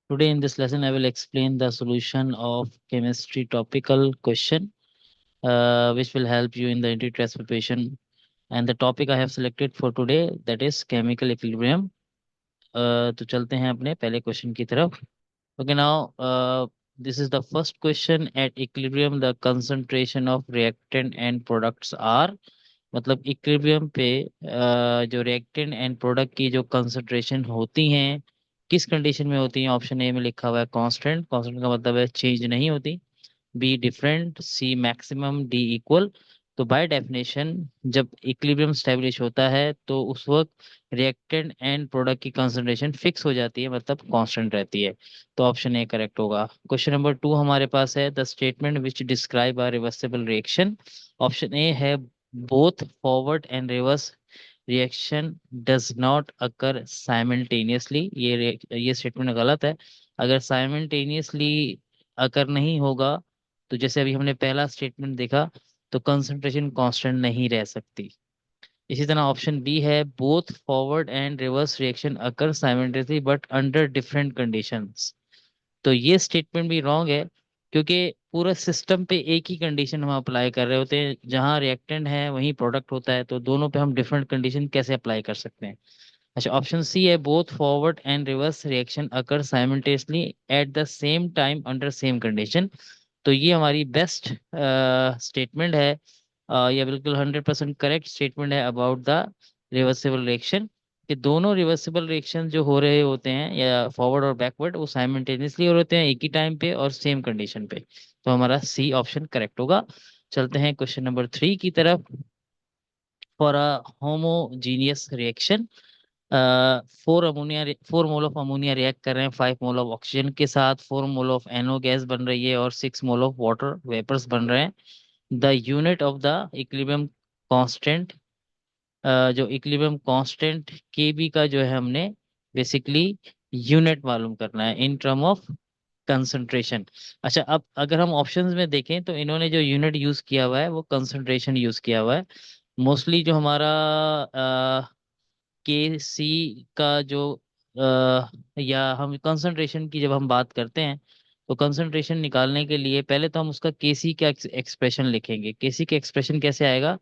Today in this lesson, I will explain the solution of chemistry topical question, which will help you in the entry test preparation. And the topic I have selected for today, that is chemical equilibrium. तो चलते हैं अपने पहले question की तरफ. Okay, now this is the first question. At equilibrium, the concentration of reactant and products are. मतलब equilibrium पे जो रिएक्टेंट एंड प्रोडक्ट की जो कंसंट्रेशन होती हैं किस कंडीशन में होती हैं. ऑप्शन ए में लिखा हुआ है कांस्टेंट. कांस्टेंट का मतलब है चेंज नहीं होती. B different. C maximum. D equal. तो बाय डेफिनेशन जब इक्विलिब्रियम स्टेब्लिश होता है तो उस वक्त रिएक्टेंट एंड प्रोडक्ट की कंसंट्रेशन फिक्स हो जाती है, मतलब कांस्टेंट रहती है. तो ऑप्शन ए करेक्ट होगा. क्वेश्चन नंबर 2 हमारे पास है the statement which describe a reversible reaction. Option A है both forward and reverse reaction does not occur simultaneously. ये स्टेटमेंट गलत है. अगर साइमल्टेनियसली अकर नहीं होगा तो जैसे अभी हमने पहला स्टेटमेंट देखा तो कंसंट्रेशन कांस्टेंट नहीं रह सकती. इसी तरह ऑप्शन बी है both forward and reverse reaction occur simultaneously but under different conditions. तो ये स्टेटमेंट भी रॉन्ग है, क्योंकि पूरा सिस्टम पे एक ही कंडीशन हम अप्लाई कर रहे होते हैं. जहाँ रिएक्टेंट है वहीं प्रोडक्ट होता है, तो दोनों पे हम डिफरेंट कंडीशन कैसे अप्लाई कर सकते हैं. अच्छा, ऑप्शन सी है both forward and reverse reaction occur simultaneously at the same time under same condition. तो ये हमारी बेस्ट स्टेटमेंट है. यह बिल्कुल 100% करेक्ट स्टेटमेंट है अबाउट द रिवर्सिबल रिएक्शन. कि दोनों रिवर्सिबल रिएक्शन जो हो रहे होते हैं या फॉरवर्ड और बैकवर्ड वो साइमल्टेनियसली हो रहे होते हैं एक ही टाइम पे और सेम कंडीशन पे. तो हमारा सी ऑप्शन करेक्ट होगा. चलते हैं क्वेश्चन नंबर 3 की तरफ. For a homogeneous reaction, 4 mole of ammonia react कर रहे हैं 5 मोल ऑफ ऑक्सीजन के साथ. 4 मोल ऑफ एनओ गैस बन रही है और 6 मोल ऑफ वाटर वेपर्स बन रहे हैं. The unit of the equilibrium constant. जो इक्विलिब्रियम कांस्टेंट के बी का जो है हमने बेसिकली यूनिट मालूम करना है इन टर्म ऑफ कंसंट्रेशन. अच्छा, अब अगर हम ऑप्शंस में देखें तो इन्होंने जो यूनिट यूज किया हुआ है वो कंसंट्रेशन यूज किया हुआ है. मोस्टली जो हमारा के सी का जो या हम कंसंट्रेशन की जब हम बात करते हैं तो कंसंट्रेशन निकालने के लिए पहले तो हम उसका के सी का एक्सप्रेशन लिखेंगे. के सी का एक्सप्रेशन कैसे आएगा.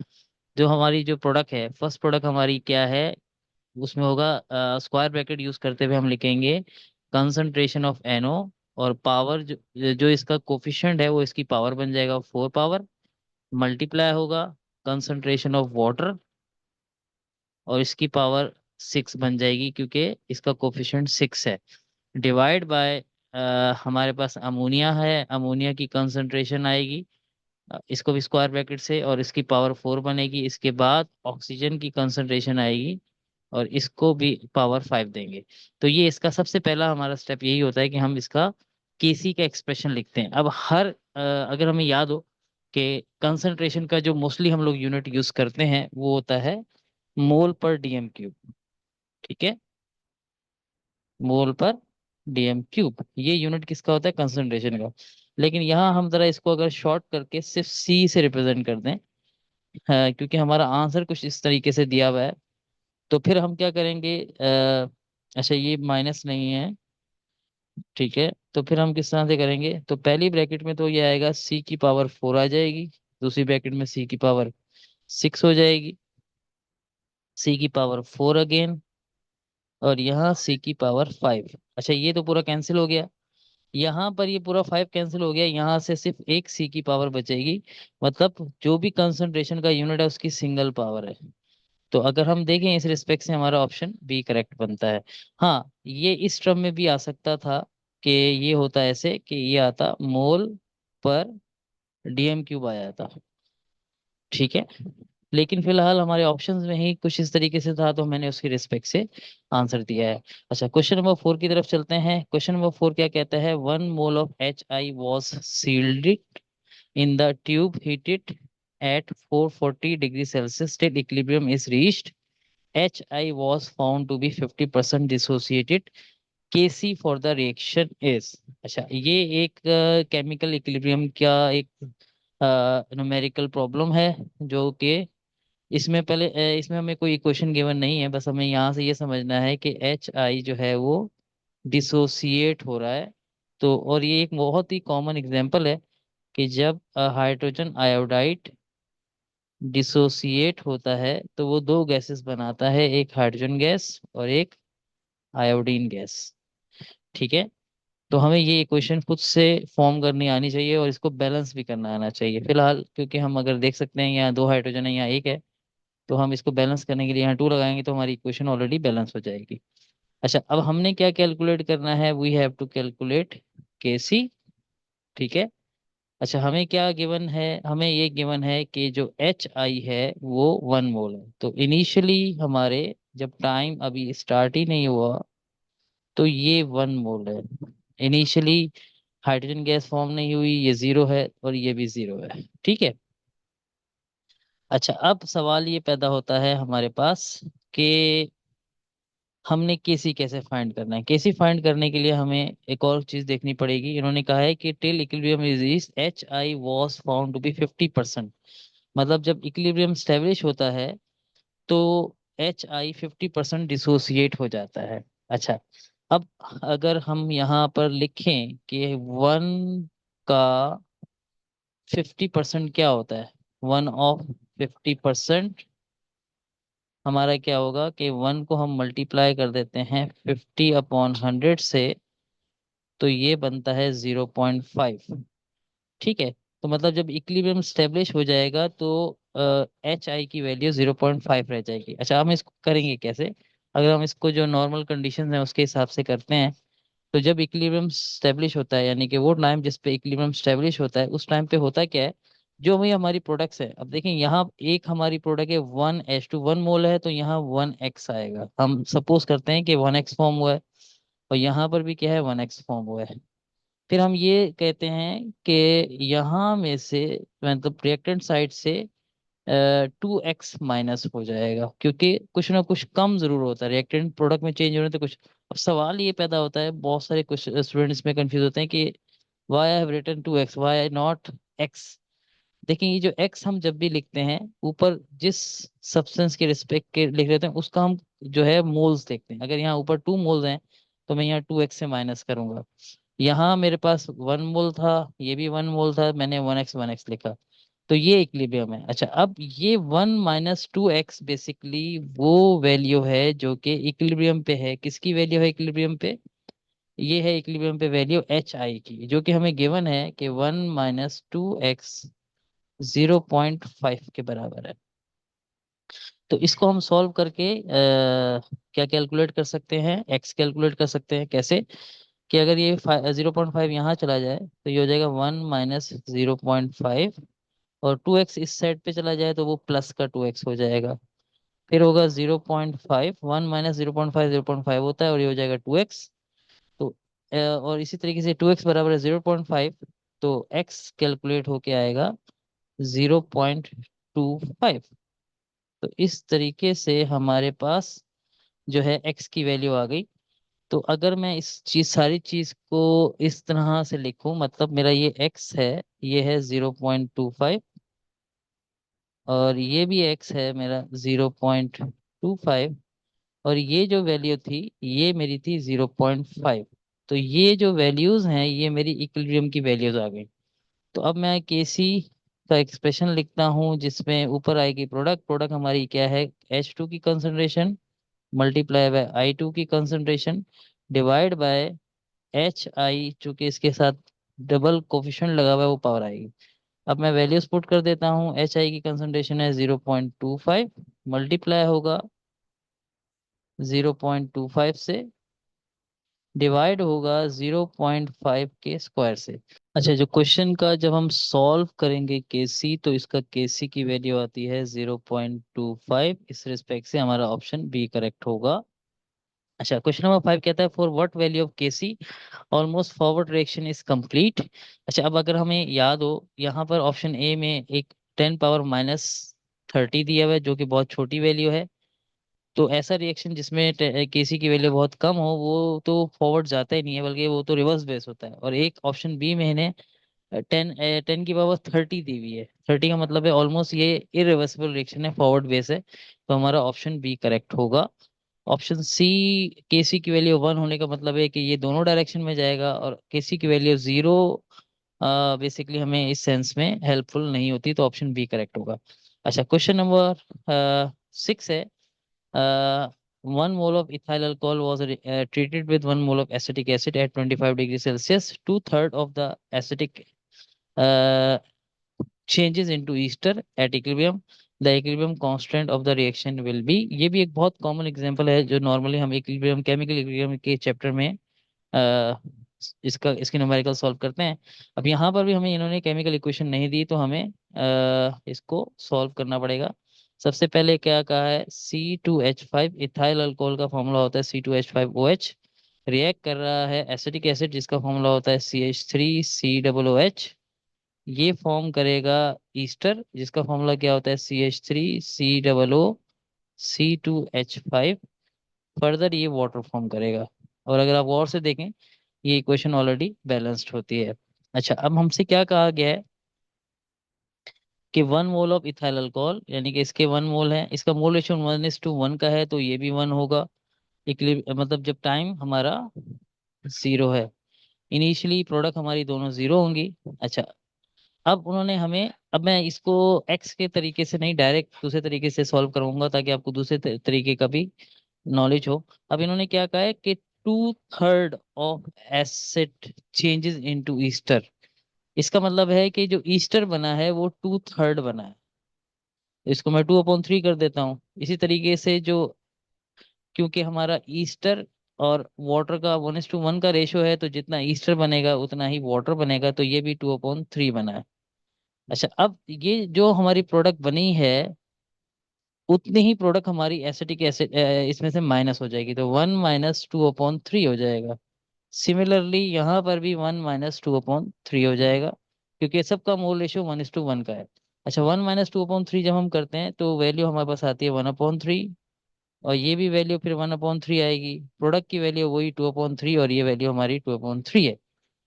जो हमारी जो प्रोडक्ट है, फर्स्ट प्रोडक्ट हमारी क्या है, उसमें होगा स्क्वायर ब्रैकेट यूज करते हुए हम लिखेंगे कंसंट्रेशन ऑफ एनओ. और पावर जो जो इसका कोफिशिएंट है वो इसकी पावर बन जाएगा 4 पावर. मल्टीप्लाई होगा कंसंट्रेशन ऑफ वाटर और इसकी पावर 6 बन जाएगी क्योंकि इसका कोफिशिएंट 6 है. डिवाइड बाय हमारे पास अमोनिया है. अमोनिया की कंसंट्रेशन आएगी इसको भी स्क्वायर ब्रैकेट से और इसकी पावर 4 बनेगी. इसके बाद ऑक्सीजन की कंसंट्रेशन आएगी और इसको भी पावर 5 देंगे. तो ये इसका सबसे पहला हमारा स्टेप यही होता है कि हम इसका केसी का एक्सप्रेशन लिखते हैं. अब अगर हमें याद हो कि कंसंट्रेशन का जो मोस्टली हम लोग यूनिट यूज करते हैं वो होता है मोल पर डीएम क्यूब. ठीक है, मोल पर डीएम क्यूब ये यूनिट किसका होता है, कंसंट्रेशन का. लेकिन यहाँ हम जरा इसको अगर शॉर्ट करके सिर्फ सी से रिप्रेजेंट कर दें, क्योंकि हमारा आंसर कुछ इस तरीके से दिया हुआ है, तो फिर हम क्या करेंगे. अच्छा, ये माइनस नहीं है. ठीक है, तो फिर हम किस तरह से करेंगे, तो पहली ब्रैकेट में तो ये आएगा सी की पावर 4 आ जाएगी. दूसरी ब्रैकेट में सी की पावर 6 हो जाएगी. सी की पावर 4 अगेन. और यहाँ सी की पावर 5. अच्छा, ये तो पूरा कैंसिल हो गया. यहाँ पर ये पूरा 5 कैंसिल हो गया. यहाँ से सिर्फ एक सी की पावर बचेगी. मतलब जो भी कंसंट्रेशन का यूनिट है उसकी सिंगल पावर है. तो अगर हम देखें इस रिस्पेक्ट से हमारा ऑप्शन बी करेक्ट बनता है. हाँ, ये इस टर्म में भी आ सकता था कि ये होता ऐसे कि ये आता मोल पर डीएम क्यूब आया था. ठीक है, लेकिन फिलहाल हमारे ऑप्शंस में ही कुछ इस तरीके से था तो मैंने उसकी रिस्पेक्ट से आंसर दिया है. अच्छा, क्वेश्चन नंबर 4 की तरफ चलते हैं. क्वेश्चन नंबर 4 क्या कहता है. 1 mole of H I was sealed in the tube heated at 440 degrees Celsius till equilibrium is reached. HI was found to be 50% dissociated. Kc for the reaction is. अच्छा, ये एक केमिकल इक्विलिब्रियम का एक numerical problem है जो कि इसमें हमें कोई इक्वेशन गिवन नहीं है. बस हमें यहाँ से ये समझना है कि एच आई जो है वो डिसोसिएट हो रहा है। तो और ये एक बहुत ही कॉमन एग्जांपल है कि जब हाइड्रोजन आयोडाइड डिसोसिएट होता है तो वो दो गैसेस बनाता है, एक हाइड्रोजन गैस और एक आयोडीन गैस। ठीक है। तो हमें ये इक्वेशन खुद से फॉर्म करनी आनी चाहिए और इसको बैलेंस भी करना आना चाहिए। फिलहाल क्योंकि हम अगर देख सकते हैं यहाँ दो हाइड्रोजन है, यहाँ एक है, तो हम इसको बैलेंस करने के लिए यहाँ टू लगाएंगे तो हमारी इक्वेशन ऑलरेडी बैलेंस हो जाएगी। अच्छा, अब हमने क्या कैलकुलेट करना है, we have to calculate Kc। ठीक है। अच्छा, हमें क्या गिवन है, हमें ये गिवन है कि जो HI है वो 1 मोल है। तो इनिशियली हमारे जब टाइम अभी स्टार्ट ही नहीं हुआ तो ये 1 मोल है। इनिशियली हाइड्रोजन गैस फॉर्म नहीं हुई, ये 0 है और ये भी 0 है। ठीक है। अच्छा, अब सवाल ये पैदा होता है हमारे पास कि हमने केसी कैसे फाइंड करना है। केसी फाइंड करने के लिए हमें एक और चीज देखनी पड़ेगी। इन्होंने कहा है कि till equilibrium is HI was found to be 50%। मतलब जब इक्विलिब्रियम स्टेब्लिश होता है तो HI 50% डिसोसिएट हो जाता है। अच्छा, अब अगर हम यहाँ पर लिखें कि 1 का 50% क्या होता है, 1 ऑफ 50% हमारा क्या होगा कि 1 को हम मल्टीप्लाई कर देते हैं 50/100 से, तो ये बनता है 0.5। ठीक है। तो मतलब जब इक्विलिब्रियम स्टेब्लिश हो जाएगा तो HI की वैल्यू 0.5 रह जाएगी। अच्छा, हम इसको करेंगे कैसे, अगर हम इसको जो नॉर्मल कंडीशन है उसके हिसाब से करते हैं, तो जब इक्विलिब्रियम स्टेब्लिश होता है यानी कि वो टाइम जिस पे इक्विलिब्रियम स्टेब्लिश होता है उस टाइम पे होता क्या है, जो भी हमारी प्रोडक्ट्स है, अब देखें यहाँ एक हमारी प्रोडक्ट है 1H2 1 मोल है तो यहाँ 1x आएगा। हम सपोज करते हैं कि 1x फॉर्म हुआ है और यहाँ पर भी क्या है, 1x फॉर्म हुआ है। फिर हम ये कहते हैं कि यहाँ में से मतलब रिएक्टेंट साइड से 2x माइनस हो जाएगा, क्योंकि कुछ ना कुछ कम जरूर होता है, रिएक्टेंट प्रोडक्ट में चेंज होने तो कुछ। अब सवाल ये पैदा होता है, बहुत सारे कुछ स्टूडेंट्स में कंफ्यूज होते हैं कि why I have written 2x, why not x। देखें, ये जो x हम जब भी लिखते हैं ऊपर जिस सब्सटेंस के रिस्पेक्ट के लिख रहे हैं उसका हम जो है मोल्स देखते हैं। अगर यहाँ ऊपर 2 मोल्स हैं तो मैं यहाँ 2x से माइनस करूंगा। यहाँ मेरे पास 1 मोल था, ये भी 1 मोल था, मैंने 1x लिखा, तो ये इक्विलिब्रियम है। अच्छा, अब ये 1 - 2x बेसिकली वो वैल्यू है जो कि इक्विलिब्रियम पे है। किसकी वैल्यू है इक्विलिब्रियम पे, ये है इक्विलिब्रियम पे वैल्यू HI की, जो कि हमें गिवन है कि 1 - 2x 0.5 के बराबर है। तो इसको हम सॉल्व करके क्या कैलकुलेट कर सकते हैं, एक्स कैलकुलेट कर सकते हैं। कैसे, कि अगर ये 0.5 यहाँ चला जाए तो ये हो जाएगा 1 - 0.5, और 2x इस साइड पे चला जाए तो वो प्लस का 2x हो जाएगा। फिर होगा 0.5, 1 - 0.5 0.5 होता है और ये हो जाएगा 2x। तो और इसी तरीके से 2x बराबर है 0.5, तो x कैलकुलेट होके आएगा 0.25। तो इस तरीके से हमारे पास जो है x की वैल्यू आ गई। तो अगर मैं इस चीज सारी चीज को इस तरह से लिखूं, मतलब मेरा ये x है, ये है 0.25, और ये भी x है मेरा 0.25, और ये जो वैल्यू थी ये मेरी थी 0.5। तो ये जो वैल्यूज हैं ये मेरी इक्विलिब्रियम की वैल्यूज आ गई। तो अब मैं केसी का एक्सप्रेशन लिखता हूँ जिसमें ऊपर आएगी प्रोडक्ट, प्रोडक्ट हमारी क्या है, H2 की कंसंट्रेशन मल्टीप्लाई बाय I2 की कंसंट्रेशन डिवाइड बाय HI, चूंकि इसके साथ डबल कोफिशिएंट लगा हुआ है वो पावर आएगी। अब मैं वैल्यूज पुट कर देता हूँ, HI की कंसंट्रेशन है 0.25, मल्टीप्लाई होगा 0.25 से, डिवाइड होगा 0.5 के स्क्वायर से। अच्छा, जो क्वेश्चन का जब हम सॉल्व करेंगे केसी, तो इसका केसी की वैल्यू आती है 0.25। इस रिस्पेक्ट से हमारा ऑप्शन बी करेक्ट होगा। अच्छा, क्वेश्चन नंबर 5 कहता है for what value of Kc almost forward reaction is complete. अच्छा, अब अगर हमें याद हो, यहाँ पर ऑप्शन ए में एक 10⁻³ दिया हुआ है जो कि बहुत छोटी वैल्यू है। तो ऐसा रिएक्शन जिसमें केसी की वैल्यू बहुत कम हो वो तो फॉरवर्ड जाता ही नहीं है, बल्कि वो तो रिवर्स बेस होता है। और एक ऑप्शन बी में इन्हें 10⁻30 दी हुई है। 30 का मतलब है ऑलमोस्ट ये इरिवर्सिबल रिएक्शन है, फॉरवर्ड बेस है। तो हमारा ऑप्शन बी करेक्ट होगा। ऑप्शन सी, केसी की वैल्यू 1 होने का मतलब है कि ये दोनों डायरेक्शन में जाएगा, और केसी की वैल्यू 0 बेसिकली हमें इस सेंस में हेल्पफुल नहीं होती, तो ऑप्शन बी करेक्ट होगा। अच्छा, क्वेश्चन नंबर 6 है, 1 mole of ethyl alcohol was treated with 1 mole of acetic acid at 25 degrees Celsius. 2/3 of the acetic uh, changes into ester at equilibrium. The equilibrium constant of the reaction will be। ये भी एक बहुत common example है जो normally हम equilibrium, chemical equilibrium के chapter में अ, इसके न्यूमेरिकल सॉल्व करते हैं। अब यहाँ पर भी हमें इन्होंने केमिकल इक्वेशन नहीं दी, तो हमें इसको सॉल्व करना पड़ेगा। सबसे पहले क्या कहा है, C2H5 इथाइल अल्कोहल का फॉर्मूला होता है C2H5OH, रिएक्ट कर रहा है एसिटिक एसिड जिसका फॉर्मूला होता है CH3COOH, ये फॉर्म करेगा ईस्टर जिसका फॉर्मूला क्या होता है CH3COO, C2H5, फर्दर ये वाटर फॉर्म करेगा। और अगर आप गौर से देखें, ये इक्वेशन ऑलरेडी बैलेंस्ड होती है। अच्छा, अब हमसे क्या कहा गया है कि 1 मोल ऑफ इथाइल अल्कोहल, यानी कि इसके 1 मोल है, इसका मोल रेशियो 1:1 का है, तो ये भी 1 होगा। मतलब जब टाइम हमारा 0 है, इनिशियली प्रोडक्ट हमारी दोनों 0 होंगी। अच्छा, अब उन्होंने हमें, अब मैं इसको एक्स के तरीके से नहीं, डायरेक्ट दूसरे तरीके से सॉल्व करूंगा ताकि आपको दूसरे तरीके का भी नॉलेज हो। अब इन्होंने क्या कहा है कि 2/3 of acid changes into Easter. इसका मतलब है कि जो ईस्टर बना है वो 2/3 बना है, इसको मैं 2/3 कर देता हूँ। इसी तरीके से जो, क्योंकि हमारा ईस्टर और वाटर का 1:1 का रेशियो है, तो जितना ईस्टर बनेगा उतना ही वाटर बनेगा, तो ये भी 2/3 बना है। अच्छा, अब ये जो हमारी प्रोडक्ट बनी है, उतनी ही प्रोडक्ट हमारी एसिटिक एसिड इसमें से माइनस हो जाएगी, तो 1 - 2/3 हो जाएगा। सिमिलरली यहाँ पर भी 1 - 2/3 हो जाएगा, क्योंकि सबका मोल रेशियो 1:1 का है। अच्छा, 1 - 2/3 जब हम करते हैं तो वैल्यू हमारे पास आती है 1/3, और ये भी वैल्यू फिर 1/3 आएगी। प्रोडक्ट की वैल्यू वही 2/3, और ये वैल्यू हमारी 2/3 है।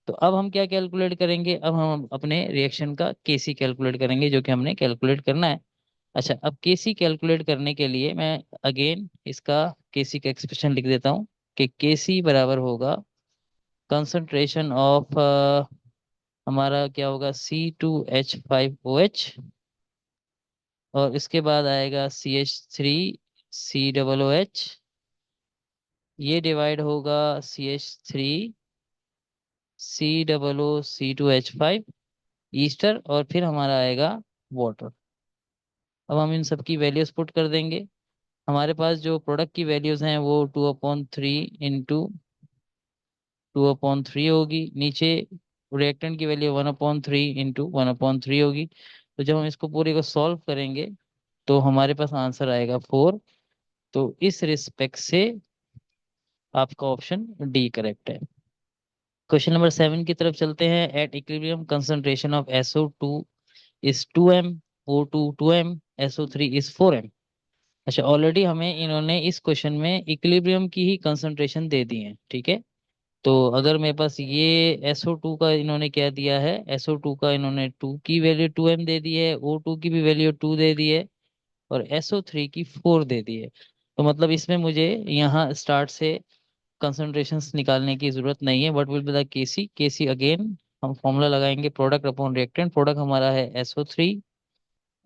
तो अब हम क्या कैलकुलेट करेंगे, अब हम अपने रिएक्शन का केसी कैलकुलेट करेंगे, जो कि हमने कैलकुलेट करना है। अच्छा, अब केसी कैलकुलेट करने के लिए मैं अगेन इसका केसी का एक्सप्रेशन लिख देता हूँ कि केसी बराबर होगा कंसंट्रेशन ऑफ, हमारा क्या होगा, C2H5OH, और इसके बाद आएगा CH3COOH, ये डिवाइड होगा CH3COOC2H5 ईस्टर, और फिर हमारा आएगा वाटर। अब हम इन सब की वैल्यूज पुट कर देंगे। हमारे पास जो प्रोडक्ट की वैल्यूज हैं वो 2/3 होगी, नीचे रिएक्टेंट की वैल्यू 1/3 होगी। तो जब हम इसको पूरे को सॉल्व करेंगे तो हमारे पास आंसर आएगा 4। तो इस रिस्पेक्ट से आपका ऑप्शन डी करेक्ट है। क्वेश्चन नंबर 7 की तरफ चलते हैं। At equilibrium concentration of SO2 is 2m, O2 2m, SO3 is 4m। अच्छा, ऑलरेडी हमें इन्होंने इस क्वेश्चन में इक्विलिब्रियम की ही कंसंट्रेशन दे दी है, ठीक है। तो अगर मेरे पास ये SO2 का इन्होंने क्या दिया है, SO2 का इन्होंने 2 की वैल्यू 2m दे दी है, O2 की भी वैल्यू 2 दे दी है, और SO3 की 4 दे दी है। तो मतलब इसमें मुझे यहाँ स्टार्ट से कंसंट्रेशंस निकालने की जरूरत नहीं है। What will be the Kc, Kc again हम फॉर्मूला लगाएंगे, प्रोडक्ट अपॉन रिएक्टेंट। प्रोडक्ट हमारा है SO3,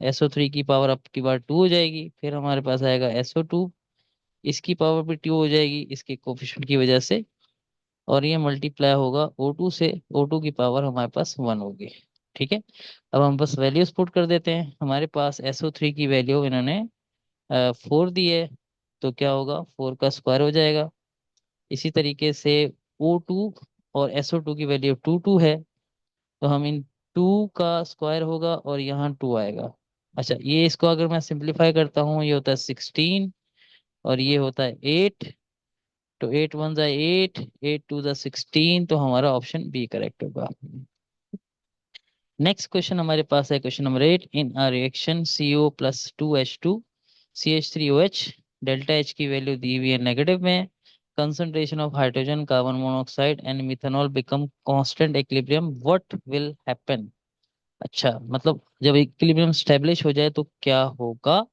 SO3 की पावर अब की बार 2 हो जाएगी, फिर हमारे पास आएगा SO2, इसकी पावर भी 2 हो जाएगी इसके कोफिशिएंट की वजह से, और ये मल्टीप्लाई होगा O2 से, O2 की पावर हमारे पास 1 होगी, ठीक है। अब हम बस वैल्यूज पुट कर देते हैं। हमारे पास SO3 की वैल्यू इन्होंने 4 दी है, तो क्या होगा, 4 का स्क्वायर हो जाएगा। इसी तरीके से O2 और SO2 की वैल्यू 2 है, तो हम इन 2 का स्क्वायर होगा और यहाँ 2 आएगा। अच्छा, ये इसको अगर मैं सिंप्लीफाई करता हूँ, ये होता है 16, और ये होता है 8, तो 8 × 1 = 8, 8 × 2 = 16, तो हमारा ऑप्शन बी करेक्ट होगा। नेक्स्ट क्वेश्चन हमारे पास है question number 8। In a reaction CO+2H2 CH3OH, delta H की वैल्यू दी हुई है नेगेटिव में, concentration of hydrogen, carbon monoxide and methanol become constant equilibrium, what will happen. अच्छा, मतलब जब इक्विलिब्रियम स्टेब्लिश हो जाए तो क्या होगा।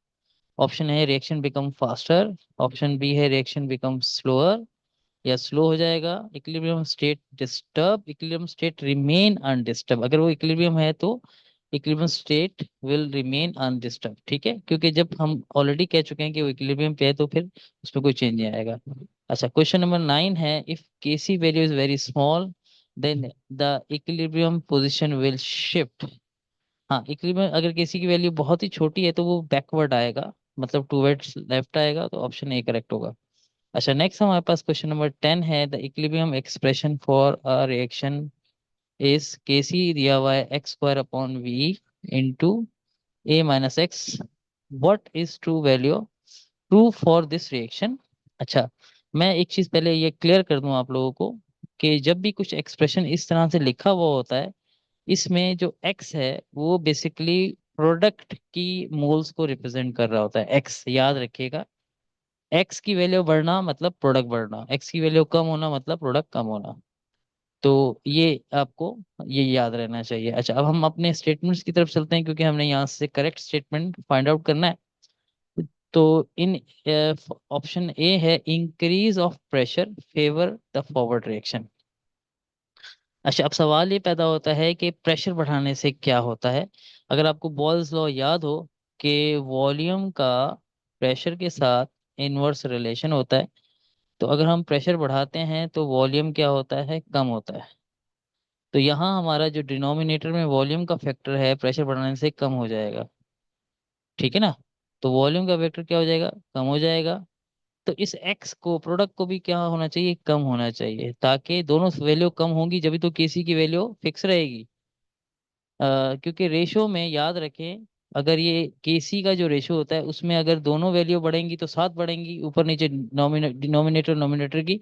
ऑप्शन है reaction become faster, option B है रिएक्शन बिकम स्लोअर या स्लो हो जाएगा, equilibrium state disturb, equilibrium state remain undisturb. अगर वो इक्विलिब्रियम है तो equilibrium state will remain undisturb. ठीक है, क्योंकि जब हम ऑलरेडी कह चुके हैं कि वो इक्विलिब्रियम पे है तो फिर उसमें कोई चेंज नहीं आएगा। अच्छा, क्वेश्चन नंबर 9 है if K C value is very small then the equilibrium position will shift. हाँ, इक्विलिब्रियम अगर केसी की वैल्यू बहुत ही छोटी है तो वो बैकवर्ड आएगा, मतलब टूवर्ड्स लेफ्ट आएगा, तो ऑप्शन ए करेक्ट होगा। अच्छा, नेक्स्ट हमारे पास क्वेश्चन नंबर 10 है the equilibrium expression for a reaction is K C दिया हुआ है x square upon V into a minus x. What is true value true for this reaction. अच्छा, मैं एक चीज पहले ये क्लियर कर दूं आप लोगों को कि जब भी कुछ एक्सप्रेशन इस तरह से लिखा हुआ होता है, इसमें जो एक्स है वो बेसिकली प्रोडक्ट की मोल्स को रिप्रेजेंट कर रहा होता है। एक्स याद रखिएगा, एक्स की वैल्यू बढ़ना मतलब प्रोडक्ट बढ़ना, एक्स की वैल्यू कम होना मतलब प्रोडक्ट कम होना। तो ये आपको ये याद रहना चाहिए। अच्छा, अब हम अपने स्टेटमेंट्स की तरफ चलते हैं क्योंकि हमने यहाँ से करेक्ट स्टेटमेंट फाइंड आउट करना है। तो इन ऑप्शन ए है increase of pressure favour the forward reaction. अच्छा, अब सवाल ये पैदा होता है कि प्रेशर बढ़ाने से क्या होता है। अगर आपको बॉल्स लॉ याद हो कि वॉल्यूम का प्रेशर के साथ इनवर्स रिलेशन होता है, तो अगर हम प्रेशर बढ़ाते हैं तो वॉल्यूम क्या होता है, कम होता है। तो यहाँ हमारा जो डिनोमिनेटर में वॉल्यूम का फैक्टर है प्रेशर बढ़ाने से कम हो जाएगा। ठीक है ना, तो वॉल्यूम का फैक्टर क्या हो जाएगा, कम हो जाएगा। तो इस एक्स को प्रोडक्ट को भी क्या होना चाहिए, कम होना चाहिए, ताकि दोनों वैल्यू कम होंगी जब तो केसी की वैल्यू फिक्स रहेगी। क्योंकि रेशो में याद रखें, अगर ये केसी का जो रेशो होता है उसमें अगर दोनों वैल्यू बढ़ेंगी तो साथ बढ़ेंगी ऊपर नीचे डिनोमिनेटर नोमिनेटर की,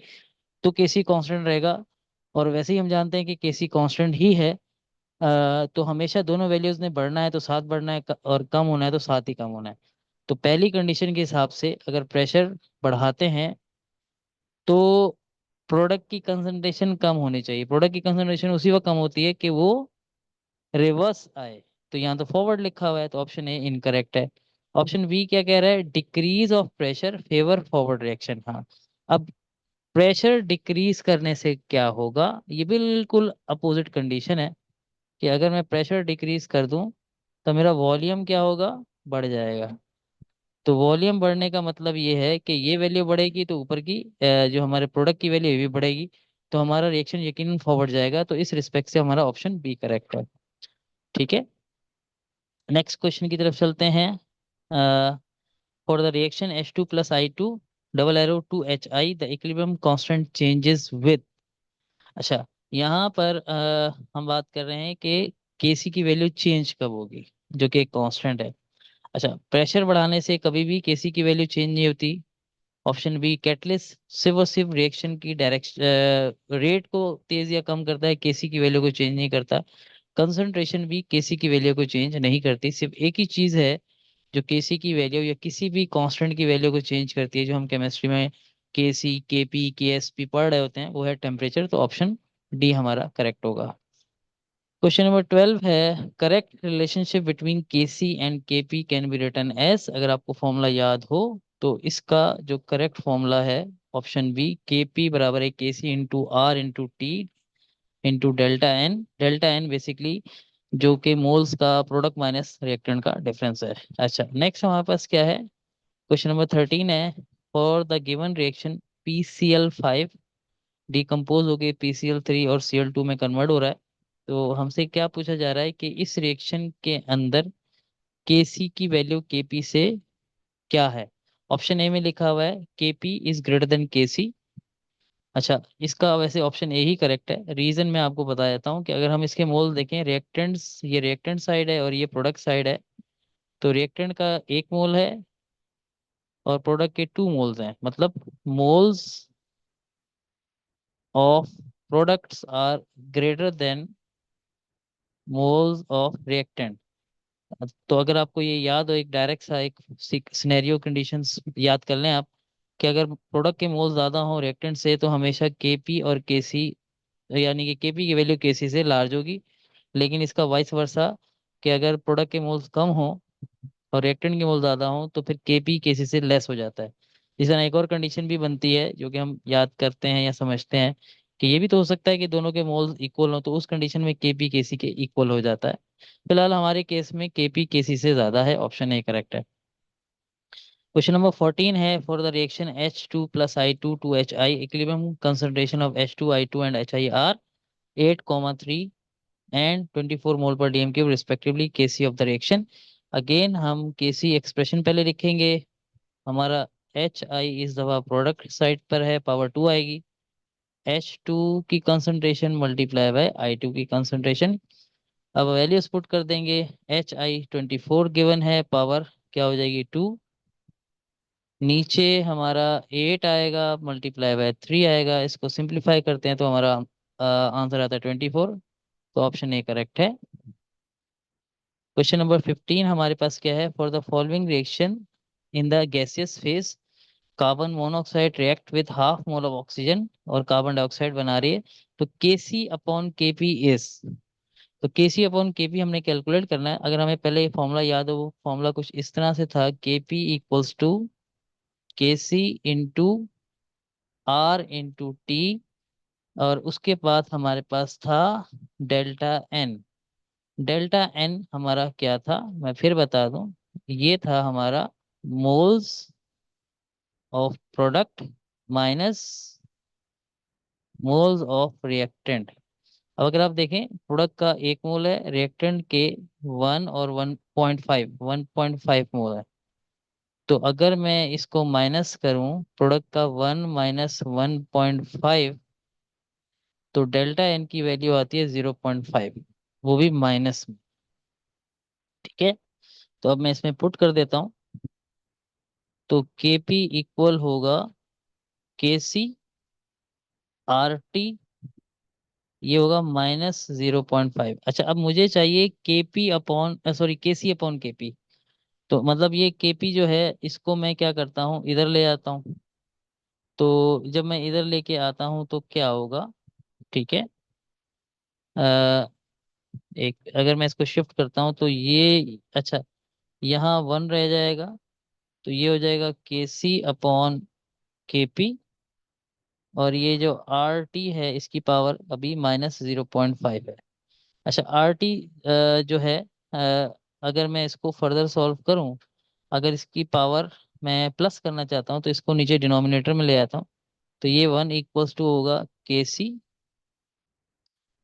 तो केसी कांस्टेंट रहेगा। और वैसे ही हम जानते हैं कि केसी कांस्टेंट ही है। तो हमेशा दोनों वैल्यूज ने बढ़ना है तो साथ बढ़ना है, और कम होना है तो साथ ही कम होना है। तो पहली कंडीशन के हिसाब से अगर प्रेशर बढ़ाते हैं तो प्रोडक्ट की कंसंट्रेशन कम होनी चाहिए। प्रोडक्ट की कंसंट्रेशन उसी वक्त कम होती है कि वो रिवर्स आए। तो यहाँ तो फॉरवर्ड लिखा हुआ है, तो ऑप्शन ए इनकरेक्ट है। ऑप्शन बी क्या कह रहा है, decrease of pressure favour forward reaction. हाँ, अब प्रेशर डिक्रीज करने से क्या होगा, ये बिल्कुल अपोजिट कंडीशन है कि अगर मैं प्रेशर डिक्रीज कर दूं तो मेरा वॉल्यूम क्या होगा, बढ़ जाएगा। तो वॉल्यूम बढ़ने का मतलब ये है कि ये वैल्यू बढ़ेगी तो ऊपर की जो हमारे प्रोडक्ट की वैल्यू ये भी बढ़ेगी, तो हमारा रिएक्शन यकीनन फॉरवर्ड जाएगा। तो इस रिस्पेक्ट से हमारा ऑप्शन बी करेक्ट है। ठीक है, नेक्स्ट क्वेश्चन की तरफ चलते हैं। For the reaction H2 plus I2 double arrow 2HI the equilibrium constant changes with. अच्छा, यहाँ पर हम बात कर रहे हैं कि केसी की वैल्यू चेंज कब होगी, जो कि एक कांस्टेंट है। अच्छा, प्रेशर बढ़ाने से कभी भी केसी की वैल्यू चेंज नहीं होती। ऑप्शन बी, कैटलिस्ट सिर्फ और सिर्फ रिएक्शन की डायरेक्शन रेट को तेज या कम करता है, केसी की वैल्यू को चेंज नहीं करता। कंसंट्रेशन भी केसी की वैल्यू को चेंज नहीं करती। सिर्फ एक ही चीज है जो केसी की वैल्यू या किसी भी कांस्टेंट की वैल्यू को चेंज करती है, जो हम केमिस्ट्री में केसी केपी केएसपी पढ़ रहे होते हैं, वो है टेम्परेचर। तो ऑप्शन डी हमारा करेक्ट होगा। क्वेश्चन नंबर 12 है correct relationship between Kc and Kp can be written as. अगर आपको फॉर्मूला याद हो तो इसका जो करेक्ट फॉर्मूला है ऑप्शन बी, केपी बराबर है Kc into R into T into delta n. Delta n basically जो कि मोल्स का प्रोडक्ट माइनस रिएक्टेंट का डिफरेंस है। अच्छा, नेक्स्ट हमारे पास क्या है, क्वेश्चन नंबर 13 है for the given reaction PCl5 decompose होके PCl3 और Cl2 में कन्वर्ट हो रहा है। तो हमसे क्या पूछा जा रहा है कि इस रिएक्शन के अंदर Kc की वैल्यू Kp से क्या है। ऑप्शन ए में लिखा हुआ है Kp is greater than Kc। अच्छा, इसका वैसे ऑप्शन ए ही करेक्ट है। रीजन मैं आपको बता देता हूँ कि अगर हम इसके मोल देखें, रिएक्टेंट्स, ये रिएक्टेंट साइड है और ये प्रोडक्ट साइड है। तो रिएक्टेंट का 1 मोल है और प्रोडक्ट के 2 मोल्स हैं, मतलब moles of products are greater than moles of reactant. तो अगर आपको ये याद हो, एक डायरेक्ट सा एक सिनेरियो कंडीशंस याद कर लें आप, कि अगर प्रोडक्ट के मोल्स ज़्यादा हो रिएक्टेंट से तो हमेशा Kp और Kc, यानी कि Kp की वैल्यू Kc से लार्ज होगी। लेकिन इसका वाइस वर्सा, कि अगर प्रोडक्ट के मोल्स कम हो और रिएक्टेंट की मोल ज़्यादा हो तो फिर केपी केसी से लेस हो जाता है। इस तरह एक और कंडीशन भी बनती है जो कि हम याद करते हैं या समझते हैं कि ये भी तो हो सकता है कि दोनों के मोल्स इक्वल हो, तो उस कंडीशन में केपी केसी के इक्वल हो जाता है। फिलहाल हमारे केस में केपी केसी से ज़्यादा है, ऑप्शन ए करेक्ट है। क्वेश्चन नंबर 14 है, for the reaction H2 + I2 to HI, equilibrium concentration of H2I2 and HI are 8,3 and 24 mole per dm cube respectively. Kc of the reaction, again हम Kc expression पहले लिखेंगे। हमारा H I इस दफा product side पर है, power 2 आएगी। H2 की कंसंट्रेशन मल्टीप्लाई बाय I2 की कंसंट्रेशन। अब वैल्यूज पुट कर देंगे। HI 24 गिवन है, पावर क्या हो जाएगी 2। नीचे हमारा 8 आएगा, मल्टीप्लाई बाय 3 आएगा। इसको सिंप्लीफाई करते हैं तो हमारा आंसर आता है 24। तो ऑप्शन ए करेक्ट है। क्वेश्चन नंबर 15 हमारे पास क्या है, for the following reaction in the gaseous phase, carbon monoxide react with half mole of oxygen और कार्बन डाइऑक्साइड बना रही है, तो केसी अपॉन केपी इज। तो केसी अपॉन केपी हमने कैलकुलेट करना है। अगर हमें पहले ये फॉर्मूला याद हो, वो फॉर्मूला कुछ इस तरह से था, Kp equals to Kc into R into T, और उसके बाद हमारे पास था डेल्टा एन। डेल्टा एन हमारा क्या था, मैं फिर बता दूं, ये था हमारा moles of product minus moles of reactant. अब अगर आप देखें, प्रोडक्ट का 1 मोल है, रिएक्टेंट के 1 और 1.5 मोल है। तो अगर मैं इसको माइनस करूं, प्रोडक्ट का 1 - 1.5, तो डेल्टा एन की वैल्यू आती है 0.5, वो भी माइनस में। ठीक है, तो अब मैं इसमें पुट कर देता हूँ। तो केपी इक्वल होगा केसी आर टी, ये होगा -0.5। अच्छा, अब मुझे चाहिए केपी अपॉन सॉरी केसी अपॉन केपी। तो मतलब ये केपी जो है, इसको मैं क्या करता हूँ, इधर ले आता हूँ। तो जब मैं इधर लेके आता हूँ तो क्या होगा, ठीक है, एक अगर मैं इसको शिफ्ट करता हूँ तो ये, अच्छा, यहाँ 1 रह जाएगा। तो ये हो जाएगा केसी अपॉन केपी, और ये जो आर टी है इसकी पावर अभी -0.5 है। अच्छा, आर टी जो है, अगर मैं इसको फर्दर सॉल्व करूं, अगर इसकी पावर मैं प्लस करना चाहता हूं तो इसको नीचे डिनोमिनेटर में ले आता हूं। तो ये 1 = होगा के सी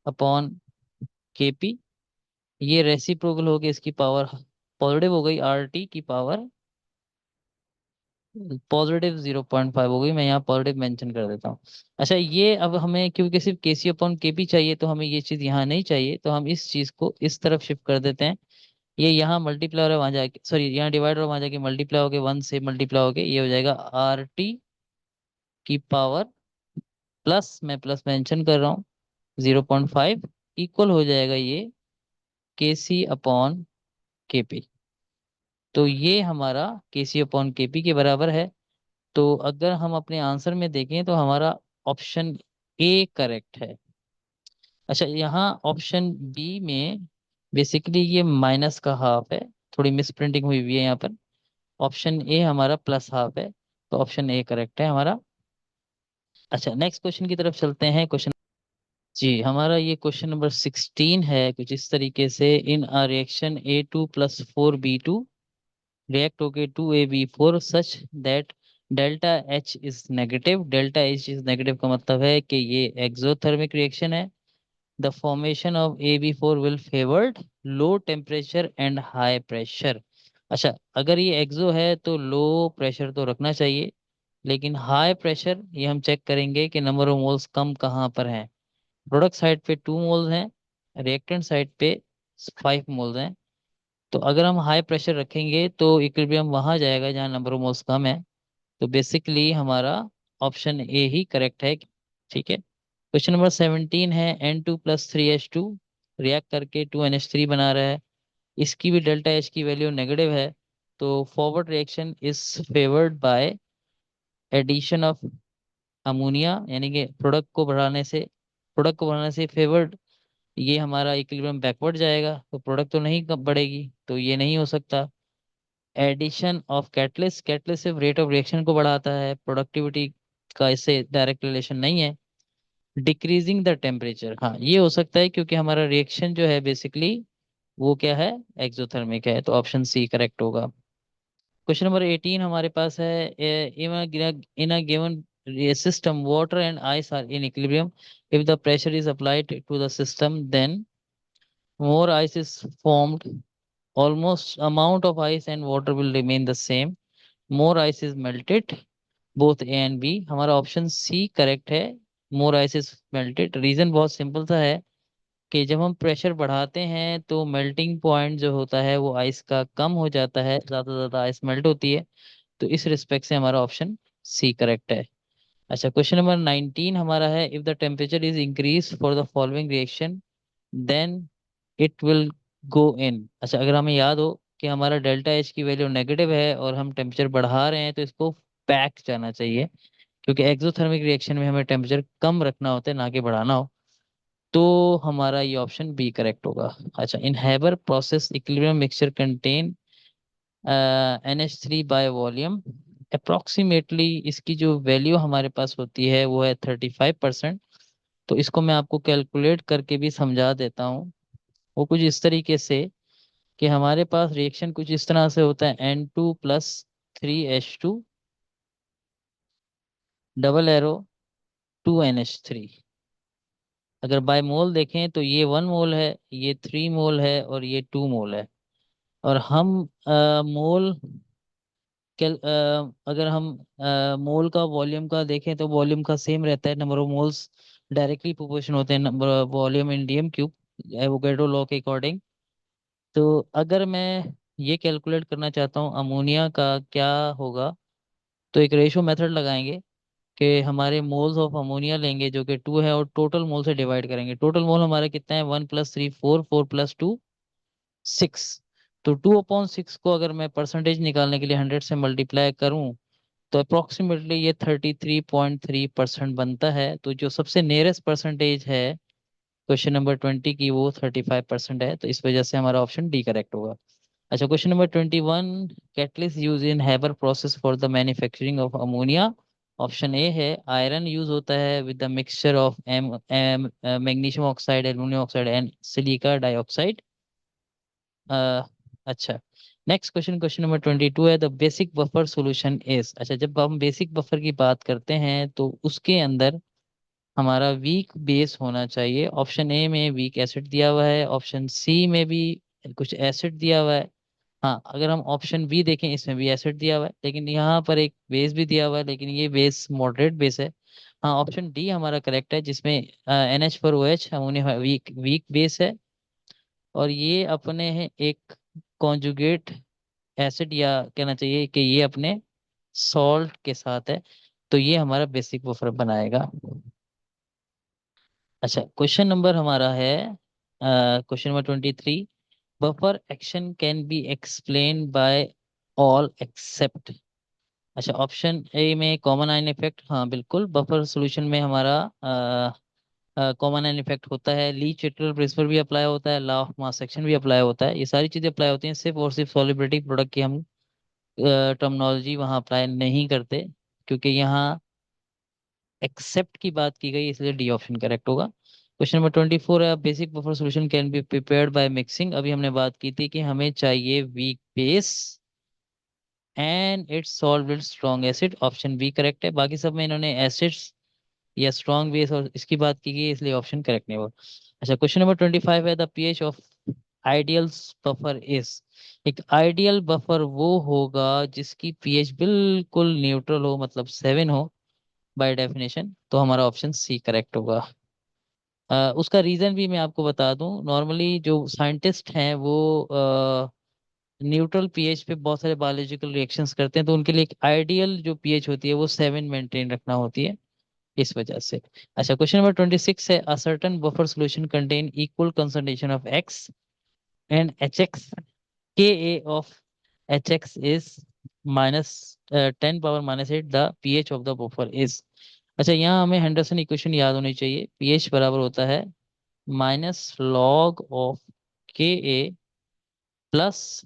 अपॉन के पी। ये रेसिप्रोकल हो गई, इसकी पावर पॉजिटिव हो गई, आर टी की पावर +0.5 हो गई। मैं यहाँ पॉजिटिव मेंशन कर देता हूँ। अच्छा, ये अब हमें क्योंकि सिर्फ के सी अपॉन के पी चाहिए, तो हमें ये चीज़ यहाँ नहीं चाहिए, तो हम इस चीज़ को इस तरफ शिफ्ट कर देते हैं। ये यहाँ मल्टीप्लाई हो रहा है, वहां जाके सॉरी यहाँ डिवाइड और वहां जाके मल्टीप्लाई हो गए, 1 से मल्टीप्लाई हो गए, ये हो जाएगा आर टी की पावर प्लस, मैं प्लस मेंशन कर रहा हूँ, 0.5 इक्वल हो जाएगा ये के सी अपॉन के पी। तो ये हमारा के सी अपॉन के पी के बराबर है। तो अगर हम अपने आंसर में देखें तो हमारा ऑप्शन ए करेक्ट है। अच्छा, यहाँ ऑप्शन बी में बेसिकली ये माइनस का हाफ है, थोड़ी मिस प्रिंटिंग हुई हुई है यहाँ पर। ऑप्शन ए हमारा प्लस हाफ है, तो ऑप्शन ए करेक्ट है हमारा। अच्छा, नेक्स्ट क्वेश्चन की तरफ चलते हैं। क्वेश्चन, जी, हमारा ये क्वेश्चन नंबर 16 है कुछ इस तरीके से, इन a reaction A2 + 4B2 react होके 2AB4 such that delta H is negative. Delta H is negative का मतलब है कि ये एक्सोथर्मिक रिएक्शन है। The formation of AB4 will favoured low temperature and high pressure. अच्छा, अगर ये एक्सो है तो लो प्रेशर तो रखना चाहिए, लेकिन हाई प्रेशर ये हम चेक करेंगे कि नंबर ऑफ मोल्स कम कहाँ पर हैं। प्रोडक्ट साइड पे 2 मोल्स हैं, रिएक्टेंट साइड पे 5 मोल्स हैं। तो अगर हम हाई प्रेशर रखेंगे तो इक्विलिब्रियम वहां जाएगा जहाँ नंबर ऑफ मोल्स कम है। तो बेसिकली हमारा ऑप्शन ए ही करेक्ट है। ठीक है, क्वेश्चन नंबर 17 है, N2 + 3H2 रिएक्ट करके 2NH3 बना रहा है, इसकी भी डेल्टा एच की वैल्यू नेगेटिव है। तो forward reaction is favoured by addition of ammonia, यानी कि प्रोडक्ट को बढ़ाने से फेवर्ड, ये हमारा इक्विलिब्रियम बैकवर्ड जाएगा, तो प्रोडक्ट तो नहीं कब बढ़ेगी, तो ये नहीं हो सकता। एडिशन ऑफ कैटलिस्ट, कैटलिस्ट सिर्फ रेट ऑफ रिएक्शन को बढ़ाता है, प्रोडक्टिविटी का इससे डायरेक्ट रिलेशन नहीं है। डिक्रीजिंग द टेम्परेचर, हाँ ये हो सकता है क्योंकि हमारा रिएक्शन जो है बेसिकली वो क्या है, एक्सोथर्मिक है, तो ऑप्शन सी करेक्ट होगा। क्वेश्चन नंबर 18 हमारे पास है, in a given system water and ice are in equilibrium, if the pressure is applied to the system then more ice is formed, almost amount of ice and water will remain the same, more ice is melted, both A and B। हमारा option C correct है, मोर ice is melted. Reason बहुत simple सा है कि जब हम pressure बढ़ाते हैं तो मेल्टिंग पॉइंट जो होता है वो आइस का कम हो जाता है, ज़्यादा से ज़्यादा आइस मेल्ट होती है, तो इस रिस्पेक्ट से हमारा ऑप्शन सी करेक्ट है। अच्छा, क्वेश्चन नंबर 19 हमारा है, if the temperature is increase for the following reaction then it will go in. अच्छा, अगर हमें याद हो कि हमारा डेल्टा एच की वैल्यू नेगेटिव है और हम टेम्परेचर बढ़ा रहे हैं तो इसको बैक जाना चाहिए, क्योंकि एक्सोथर्मिक रिएक्शन में हमें टेम्परेचर कम रखना होता है ना कि बढ़ाना हो, तो हमारा ये ऑप्शन बी करेक्ट होगा। अच्छा, in Haber process equilibrium mixture contain NH3 by volume, approximately इसकी जो वैल्यू हमारे पास होती है वो है 35%। तो इसको मैं आपको कैलकुलेट करके भी समझा देता हूँ। वो कुछ इस तरीके से कि हमारे पास रिएक्शन कुछ इस तरह से होता है, N2 + 3H2 double arrow 2NH3। अगर बाय मोल देखें तो ये 1 मोल है, ये 3 मोल है और ये 2 मोल है। और हम मोल अगर हम मोल का वॉल्यूम का देखें तो वॉल्यूम का सेम रहता है, number of moles directly proportion होते हैं number of volume in DM³ Avogadro law के अकॉर्डिंग। तो अगर मैं ये कैलकुलेट करना चाहता हूँ अमोनिया का क्या होगा, तो एक रेशो मेथड लगाएंगे कि हमारे मोल्स ऑफ अमोनिया लेंगे जो कि 2 है और टोटल मोल से डिवाइड करेंगे। टोटल मोल हमारा कितना है, 1 + 3 4, 4 + 2 6। तो 2/6 को अगर मैं परसेंटेज निकालने के लिए 100 से मल्टीप्लाई करूं तो अप्रोक्सीमेटली ये 33.3% बनता है। तो जो सबसे नियरेस्ट परसेंटेज है क्वेश्चन नंबर 20 की वो 35% है, तो इस वजह से हमारा ऑप्शन डी करेक्ट होगा। अच्छा, question number 21, catalyst use in Haber process for the manufacturing of ammonia. Option A है आयरन यूज होता है with the mixture of M M magnesium oxide, aluminium oxide and silica dioxide. अच्छा, next question, question number 22 है, the basic buffer solution is. अच्छा, जब हम basic buffer की बात करते हैं तो उसके अंदर हमारा वीक बेस होना चाहिए। ऑप्शन ए में वीक एसिड दिया हुआ है, ऑप्शन सी में भी कुछ एसिड दिया हुआ है। हाँ, अगर हम ऑप्शन बी देखें इसमें भी एसिड दिया हुआ है, लेकिन यहाँ पर एक बेस भी दिया हुआ है, लेकिन ये बेस मॉडरेट बेस है। हाँ, ऑप्शन डी हमारा करेक्ट है जिसमें NH4OH ammonia week weak base है, और ये अपने हैं एक कॉन्जुगेट एसिड, या कहना चाहिए कि ये अपने सॉल्ट के साथ है, तो ये हमारा बेसिक बफर बनाएगा। अच्छा, क्वेश्चन नंबर हमारा है question number 23, buffer action can be explain by all except. अच्छा, ऑप्शन ए में कॉमन आयन इफेक्ट, हाँ बिल्कुल, बफर सॉल्यूशन में हमारा कॉमन आयन इफेक्ट होता है, ली चिटरल प्रिंसिपल भी अप्लाई होता है, लॉ ऑफ मास सेक्शन भी अप्लाई होता है, ये सारी चीजें अप्लाई होती हैं। सिर्फ और सिर्फ सॉलिबिलिटी प्रोडक्ट की हम टर्मिनोलॉजी वहाँ अप्लाई नहीं करते, क्योंकि यहाँ एक्सेप्ट की बात की गई, इसलिए डी ऑप्शन करेक्ट होगा। क्वेश्चन नंबर 24 है, basic buffer solution can be prepared by mixing. अभी हमने बात की थी कि हमें चाहिए weak base and its solve with strong acid, option B correct है। बाकी सब में इन्होंने एसिड्स या स्ट्रॉन्ग बेस और इसकी बात की गई, इसलिए ऑप्शन करेक्ट नहीं होगा। अच्छा, क्वेश्चन नंबर 25 है, the pH of ideal buffer is. एक आइडियल बफर वो होगा जिसकी पीएच बिल्कुल न्यूट्रल हो, मतलब 7 हो बाय डेफिनेशन, तो हमारा ऑप्शन सी करेक्ट होगा। उसका रीजन भी मैं आपको बता दूं, नॉर्मली जो साइंटिस्ट हैं वो न्यूट्रल पीएच पे बहुत सारे बायोलॉजिकल रिएक्शंस करते हैं, तो उनके लिए एक आइडियल जो पीएच होती है वो 7 मेंटेन रखना होती है, इस वजह से। अच्छा, क्वेश्चन नंबर 26 है, a certain buffer solution contain equal concentration of x and HX, Ka of HX is -10⁻⁸ the pH of the buffer is. अच्छा, यहाँ हमें हेंडरसन इक्वेशन याद होनी चाहिए, पीएच बराबर होता है -log of Ka plus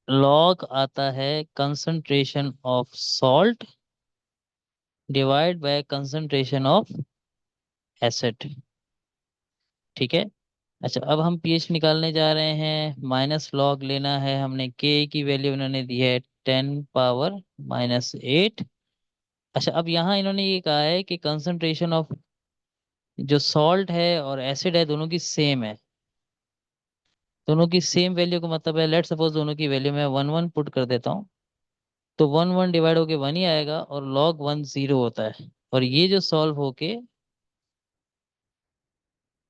log आता है concentration of salt divide by concentration of acid. ठीक है। अच्छा, अब हम पीएच निकालने जा रहे हैं। माइनस लॉग लेना है हमने, के की वैल्यू इन्होंने दी है 10⁻⁸। अच्छा, अब यहाँ इन्होंने ये कहा है कि कंसंट्रेशन ऑफ जो सॉल्ट है और एसिड है दोनों की सेम है। दोनों की सेम वैल्यू का मतलब है, लेट सपोज दोनों की वैल्यू मैं 1 1 पुट कर देता हूँ, तो 1 1 डिवाइड होके 1 ही आएगा, और लॉग 1 0 होता है, और ये जो सॉल्व होके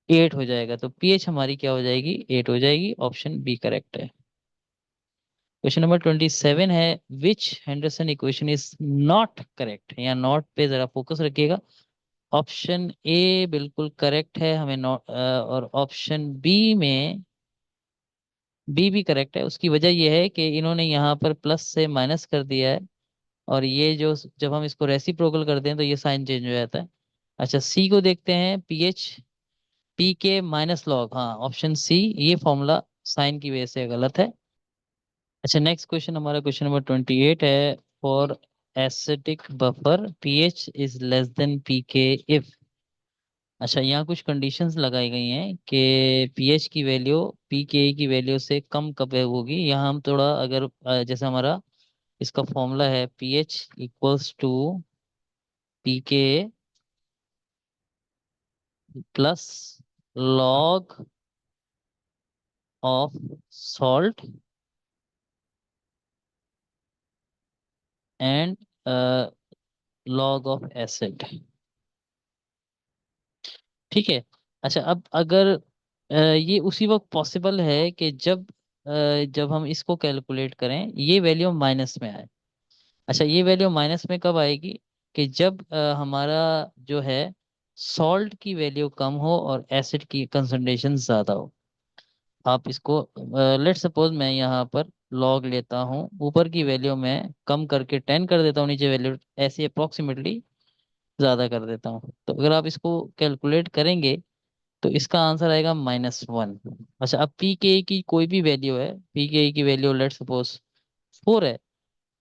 8 हो जाएगा। तो पीएच हमारी क्या हो जाएगी, 8 हो जाएगी। ऑप्शन बी करेक्ट है। क्वेश्चन नंबर 27 है, which Henderson equation is not correct. यहाँ नॉट पे जरा फोकस रखिएगा। ऑप्शन ए बिल्कुल करेक्ट है, हमें नॉट, और ऑप्शन बी में बी भी करेक्ट है। उसकी वजह यह है कि इन्होंने यहाँ पर प्लस से माइनस कर दिया है, और ये जो जब हम इसको रेसिप्रोकल करते हैं तो ये साइन चेंज हो जाता है। अच्छा, सी को देखते हैं, pH p K minus log, हाँ ऑप्शन सी, ये फॉर्मूला साइन की वजह से गलत है। अच्छा, नेक्स्ट क्वेश्चन हमारा क्वेश्चन नंबर 28 है, for acidic buffer pH is less than pK if. अच्छा, यहाँ कुछ कंडीशंस लगाई गई हैं कि पीएच की वैल्यू पीके की वैल्यू से कम कब होगी। यहाँ हम थोड़ा अगर जैसे हमारा इसका फॉर्मूला है, pH equals to pK plus log of salt and log of acid. ठीक है। अच्छा, अब अगर ये उसी वक्त पॉसिबल है कि जब हम इसको कैलकुलेट करें ये वैल्यू माइनस में आए। अच्छा, ये वैल्यू माइनस में कब आएगी, कि जब हमारा जो है सॉल्ट की वैल्यू कम हो और एसिड की कंसंट्रेशन ज़्यादा हो। आप इसको लेट सपोज मैं यहाँ पर लॉग लेता हूँ, ऊपर की वैल्यू मैं कम करके 10 कर देता हूँ, नीचे वैल्यू ऐसे अप्रोक्सीमेटली ज़्यादा कर देता हूँ। तो अगर आप इसको कैलकुलेट करेंगे तो इसका आंसर आएगा -1। अच्छा, अब पी के की कोई भी वैल्यू है, पी के की वैल्यू लेट सपोज 4 है,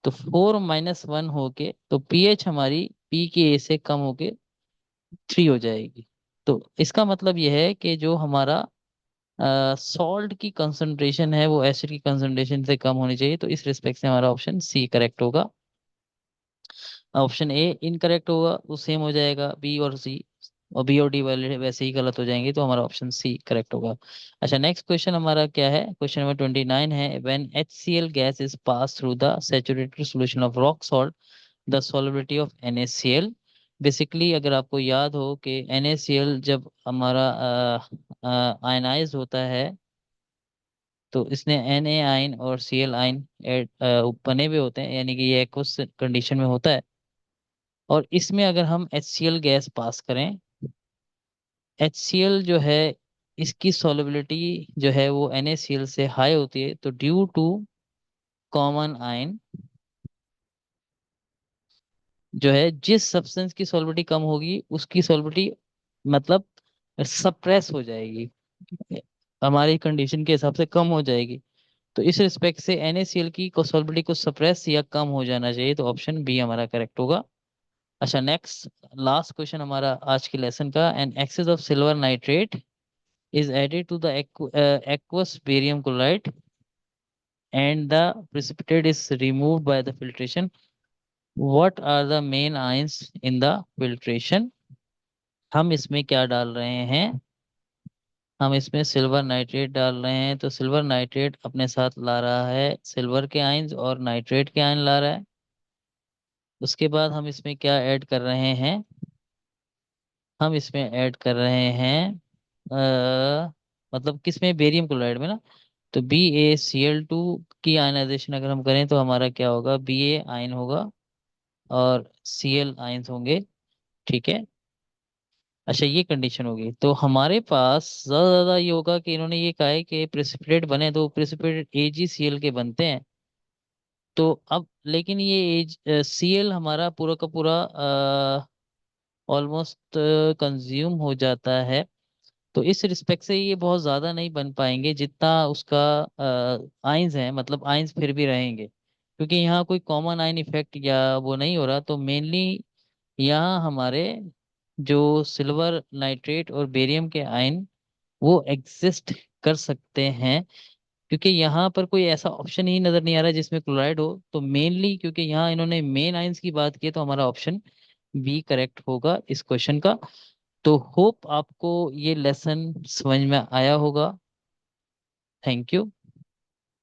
तो 4 - 1 होके तो पीएच हमारी पी के से कम होके 3 हो जाएगी। तो इसका मतलब यह है कि जो हमारा सॉल्ट की कंसंट्रेशन है वो एसिड की कंसंट्रेशन से कम होनी चाहिए। तो इस रिस्पेक्ट से हमारा ऑप्शन सी करेक्ट होगा। ऑप्शन ए इनकरेक्ट होगा, वो सेम हो जाएगा बी और सी, और बी और डी वाले वैसे ही गलत हो जाएंगे, तो हमारा ऑप्शन सी करेक्ट होगा। अच्छा, नेक्स्ट क्वेश्चन हमारा क्या है, क्वेश्चन नंबर 29 है, when HCl gas is pass through the saturated solution of rock salt the solubility of NaCl। Basically अगर आपको याद हो कि NaCl जब हमारा आयनाइज होता है तो इसने Na आयन और Cl आयन बने हुए होते हैं, यानी कि ये एक्वस कंडीशन में होता है। और इसमें अगर हम HCl गैस पास करें, HCl जो है इसकी सॉल्युबिलिटी जो है वो NaCl से हाई होती है, तो ड्यू टू कॉमन आयन जो है जिस सब्सटेंस की सॉल्युबिलिटी कम होगी उसकी सॉल्युबिलिटी मतलब सप्रेस हो जाएगी, हमारी कंडीशन के हिसाब से कम हो जाएगी। तो इस रिस्पेक्ट से NaCl की सॉल्युबिलिटी को सप्रेस या कम हो जाना चाहिए, तो ऑप्शन बी हमारा करेक्ट होगा। अच्छा, नेक्स्ट लास्ट क्वेश्चन हमारा आज के लेसन का, an excess of silver nitrate is added to the aqueous barium chloride and the precipitate is removed by the filtration. What are the main ions in the filtration? हम इसमें क्या डाल रहे हैं, हम इसमें सिल्वर नाइट्रेट डाल रहे हैं। तो सिल्वर नाइट्रेट अपने साथ ला रहा है सिल्वर के आयंस और नाइट्रेट के आयन ला रहा है। उसके बाद हम इसमें क्या ऐड कर रहे हैं, हम इसमें ऐड कर रहे हैं मतलब किसमें, बेरियम क्लोराइड में ना। तो BaCl2 की आयनाइजेशन अगर हम करें तो हमारा क्या होगा, Ba आयन होगा और Cl आयन्स होंगे। ठीक है। अच्छा, ये कंडीशन होगी, तो हमारे पास ज्यादा ज्यादा ये होगा कि इन्होंने ये कहा है कि प्रेसिपिटेट बने तो प्रेसिपिटेट AgCl के बनते हैं। तो अब लेकिन ये एज Cl हमारा पूरा का पूरा ऑलमोस्ट कंज्यूम हो जाता है तो इस रिस्पेक्ट से ये बहुत ज्यादा नहीं बन पाएंगे जितना उसका आइंस है, मतलब आइंस फिर भी रहेंगे, क्योंकि यहाँ कोई कॉमन आयन इफेक्ट या वो नहीं हो रहा। तो मेनली यहाँ हमारे जो सिल्वर नाइट्रेट और बेरियम के आयन वो एग्जिस्ट कर सकते हैं, क्योंकि यहाँ पर कोई ऐसा ऑप्शन ही नजर नहीं आ रहा जिसमें क्लोराइड हो। तो मेनली क्योंकि यहाँ इन्होंने मेन आयंस की बात की है, तो हमारा ऑप्शन बी करेक्ट होगा इस क्वेश्चन का। तो होप आपको ये लेसन समझ में आया होगा। Thank you.